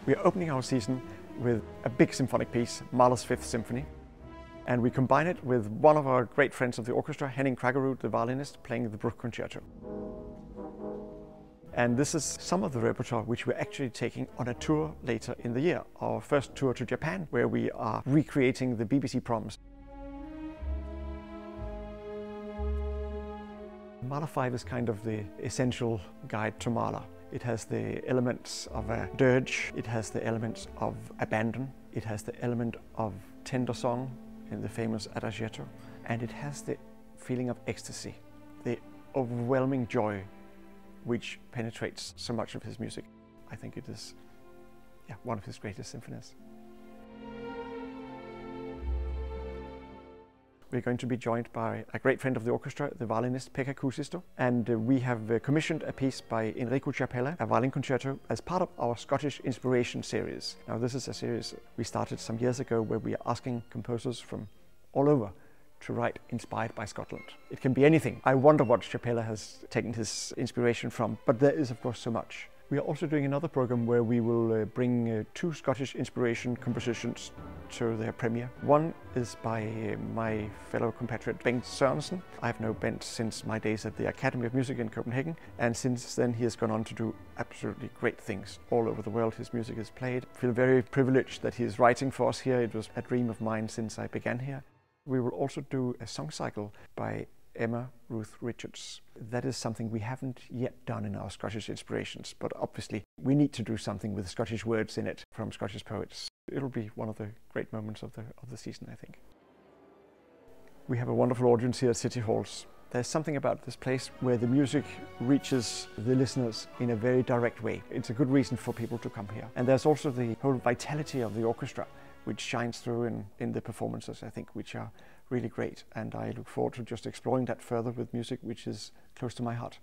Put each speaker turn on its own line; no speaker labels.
We are opening our season with a big symphonic piece, Mahler's Fifth Symphony. And we combine it with one of our great friends of the orchestra, Henning Kraggerud, the violinist, playing the Bruch Concerto. And this is some of the repertoire which we're actually taking on a tour later in the year. Our first tour to Japan, where we are recreating the BBC proms. Mahler 5 is kind of the essential guide to Mahler. It has the elements of a dirge, it has the elements of abandon, it has the element of tender song in the famous Adagietto, and it has the feeling of ecstasy, the overwhelming joy which penetrates so much of his music. I think it is one of his greatest symphonies. We're going to be joined by a great friend of the orchestra, the violinist Pekka Kuusisto, and we have commissioned a piece by Enrico Ciappella, a violin concerto, as part of our Scottish Inspiration series. Now this is a series we started some years ago where we are asking composers from all over to write inspired by Scotland. It can be anything. I wonder what Ciappella has taken his inspiration from, but there is of course so much. We are also doing another program where we will bring two Scottish inspiration compositions to their premiere. One is by my fellow compatriot Bengt Sørensen. I've known Bengt since my days at the Academy of Music in Copenhagen, and since then he has gone on to do absolutely great things all over the world. His music is played. I feel very privileged that he is writing for us here. It was a dream of mine since I began here. We will also do a song cycle by Emma Ruth Richards. That is something we haven't yet done in our Scottish inspirations, but obviously we need to do something with Scottish words in it from Scottish poets. It'll be one of the great moments of the season, I think. We have a wonderful audience here at City Halls. There's something about this place where the music reaches the listeners in a very direct way. It's a good reason for people to come here. And there's also the whole vitality of the orchestra, which shines through in the performances, I think, which are really great, and I look forward to just exploring that further with music which is close to my heart.